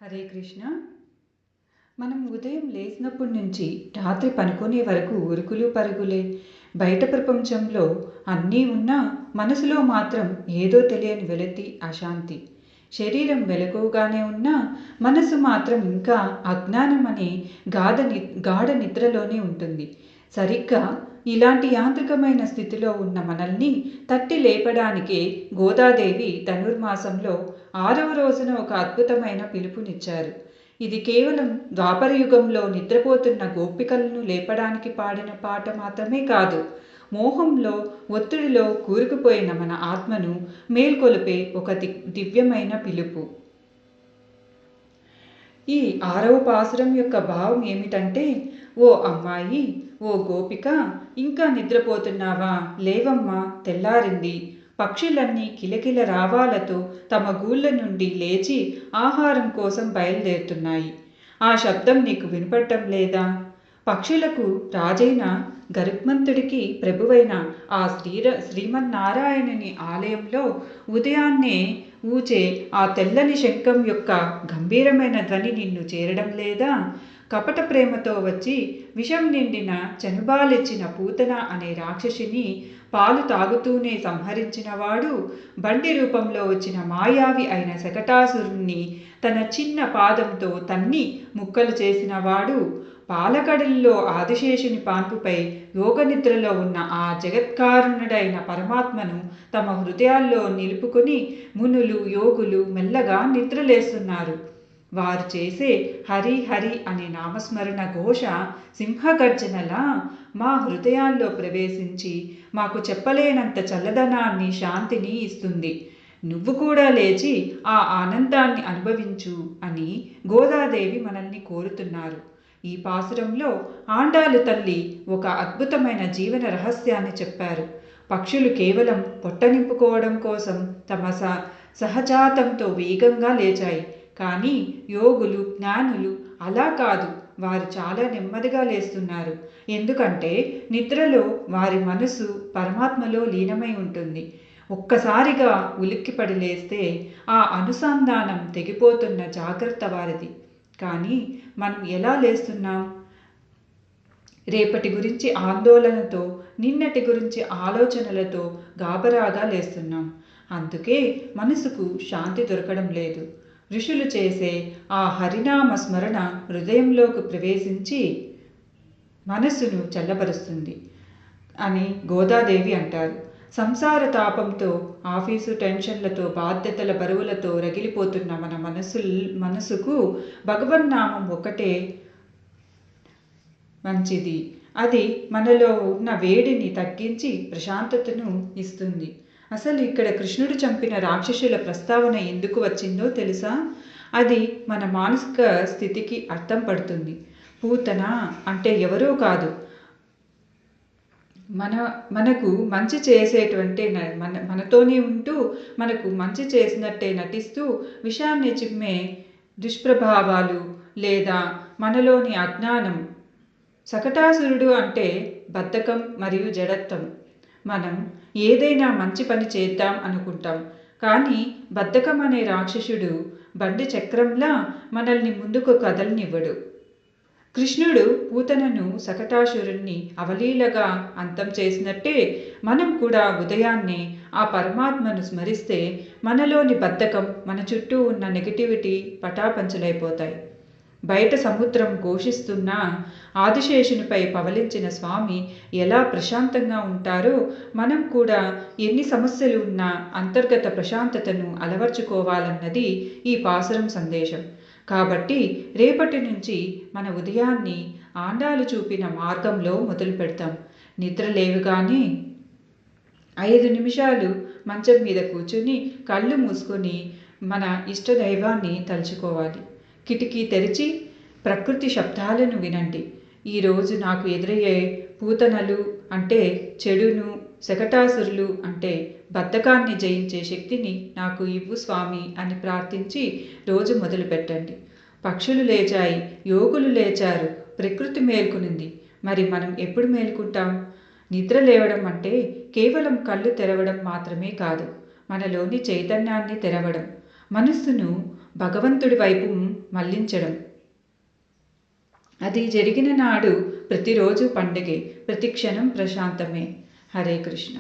హరే కృష్ణ. మనం ఉదయం లేచినప్పటి నుంచి రాత్రి పనుకునే వరకు ఉరుకులు పరుగులే. బయట ప్రపంచంలో అన్నీ ఉన్నా మనసులో మాత్రం ఏదో తెలియని వెలితి, అశాంతి. శరీరం మెలకువగానే ఉన్నా మనసు మాత్రం ఇంకా అజ్ఞానం అనే గాఢ నిద్రలోనే ఉంటుంది. సరిగ్గా ఇలాంటి యాంత్రికమైన స్థితిలో ఉన్న మనల్ని తట్టి లేపడానికే గోదాదేవి ధనుర్మాసంలో 6వ రోజున ఒక అద్భుతమైన పిలుపునిచ్చారు. ఇది కేవలం ద్వాపరయుగంలో నిద్రపోతున్న గోపికలను లేపడానికి పాడిన పాట మాత్రమే కాదు, మోహంలో, ఒత్తిడిలో కూరుకుపోయిన మన ఆత్మను మేల్కొలిపే ఒక దివ్యమైన పిలుపు. ఈ 6వ పాసురం యొక్క భావం ఏమిటంటే, ఓ అమ్మాయి, ఓ గోపిక, ఇంకా నిద్రపోతున్నావా? లేవమ్మా, తెల్లారింది. పక్షులన్నీ కిలకిల రావాలతో తమ గూళ్ళ నుండి లేచి ఆహారం కోసం బయలుదేరుతున్నాయి. ఆ శబ్దం నీకు వినపడటం లేదా? పక్షులకు రాజైన గరుత్మంతుడికి ప్రభువైన ఆ శ్రీమన్నారాయణుని ఆలయంలో ఉదయాన్నే ఊచే ఆ తెల్లని శంఖం యొక్క గంభీరమైన ధ్వని నిన్ను చేరడం లేదా? కపట ప్రేమతో వచ్చి విషం నిండిన చనుబాలిచ్చిన పూతన అనే రాక్షసిని పాలు తాగుతూనే సంహరించినవాడు, బండి రూపంలో వచ్చిన మాయావి అయిన శకటాసురుణ్ణి తన చిన్న పాదంతో తన్ని ముక్కలు చేసినవాడు, పాలకడలిలో ఆదిశేషుని పాన్పుపై యోగనిద్రలో ఉన్న ఆ జగత్కారుణుడైన పరమాత్మను తమ హృదయాల్లో నిలుపుకొని మునులు, యోగులు మెల్లగా నిద్రలేస్తున్నారు. వారు చేసే హరి హరి అనే నామస్మరణ ఘోష సింహగర్జనలా మా హృదయాల్లో ప్రవేశించి మాకు చెప్పలేనంత చల్లదనాన్ని, శాంతిని ఇస్తుంది. నువ్వు కూడా లేచి ఆ ఆనందాన్ని అనుభవించు అని గోదాదేవి మనల్ని కోరుతున్నారు. ఈ పాసురంలో ఆండాలు తల్లి ఒక అద్భుతమైన జీవన రహస్యాన్ని చెప్పారు. పక్షులు కేవలం పొట్ట నింపుకోవడం కోసం తమ సహజాతంతో వేగంగా లేచాయి. కానీ యోగులు, జ్ఞానులు అలా కాదు. వారు చాలా నెమ్మదిగా లేస్తున్నారు. ఎందుకంటే నిద్రలో వారి మనసు పరమాత్మలో లీనమై ఉంటుంది. ఒక్కసారిగా ఉలిక్కిపడి లేస్తే ఆ అనుసంధానం తెగిపోతున్న జాగ్రత్త వారిది. కానీ మనం ఎలా లేస్తున్నాం? రేపటి గురించి ఆందోళనతో, నిన్నటి గురించి ఆలోచనలతో గాబరాగా లేస్తున్నాం. అందుకే మనసుకు శాంతి దొరకడం లేదు. ఋషులు చేసే ఆ హరినామ స్మరణ హృదయంలోకి ప్రవేశించి మనస్సును చల్లబరుస్తుంది అని గోదాదేవి అంటారు. సంసార తాపంతో, ఆఫీసు టెన్షన్లతో, బాధ్యతల బరువులతో రగిలిపోతున్న మన మనసుకు భగవన్నామం ఒకటే మంచిది. అది మనలో ఉన్న వేడిని తగ్గించి ప్రశాంతతను ఇస్తుంది. అసలు ఇక్కడ కృష్ణుడు చంపిన రాక్షసుల ప్రస్తావన ఎందుకు వచ్చిందో తెలుసా? అది మన మానసిక స్థితికి అర్థం పడుతుంది. పూతన అంటే ఎవరో కాదు, మనకు మంచి చేసేటువంటి మనతోనే ఉంటూ మనకు మంచి చేసినట్టే నటిస్తూ విషాన్ని చిమ్మే దుష్ప్రభావాలు లేదా మనలోని అజ్ఞానం. శకటాసురుడు అంటే బద్ధకం మరియు జడత్వం. మనం ఏదైనా మంచి పని చేద్దాం అనుకుంటాం, కానీ బద్ధకం అనే రాక్షసుడు బండి చక్రంలా మనల్ని ముందుకు కదలనివ్వడు. కృష్ణుడు పూతనను, శకటాసురుణ్ణి అవలీలగా అంతం చేసినట్టే మనం కూడా ఉదయాన్నే ఆ పరమాత్మను స్మరిస్తే మనలోని బద్ధకం, మన చుట్టూ ఉన్న నెగటివిటీ పటాపంచలైపోతాయి. బయట సముద్రం ఘోషిస్తున్నా ఆదిశేషునిపై పవలించిన స్వామి ఎలా ప్రశాంతంగా ఉంటారో మనం కూడా ఎన్ని సమస్యలు ఉన్నా అంతర్గత ప్రశాంతతను అలవర్చుకోవాలన్నది ఈ పాసురం సందేశం. కాబట్టి రేపటి నుంచి మన ఉదయాన్ని ఆండాలు చూపిన మార్గంలో మొదలు పెడతాం. నిద్ర లేవగానే 5 నిమిషాలు మంచం మీద కూర్చుని కళ్ళు మూసుకొని మన ఇష్టదైవాన్ని తలుచుకోవాలి. కిటికీ తెరిచి ప్రకృతి శబ్దాలను వినండి. ఈరోజు నాకు ఎదురయ్యే పూతనలు అంటే చెడును, శకటాసురులు అంటే బద్ధకాన్ని జయించే శక్తిని నాకు ఇవ్వు స్వామి అని ప్రార్థించి రోజు మొదలుపెట్టండి. పక్షులు లేచాయి, యోగులు లేచారు, ప్రకృతి మేల్కొనింది. మరి మనం ఎప్పుడు మేల్కుంటాం? నిద్ర లేవడం అంటే కేవలం కళ్ళు తెరవడం మాత్రమే కాదు, మనలోని చైతన్యాన్ని తెరవడం, మనస్సును భగవంతుడి వైపు మళ్లించడం. అది జరిగిన నాడు ప్రతిరోజు పండగే, ప్రతి క్షణం ప్రశాంతమే. హరే కృష్ణ.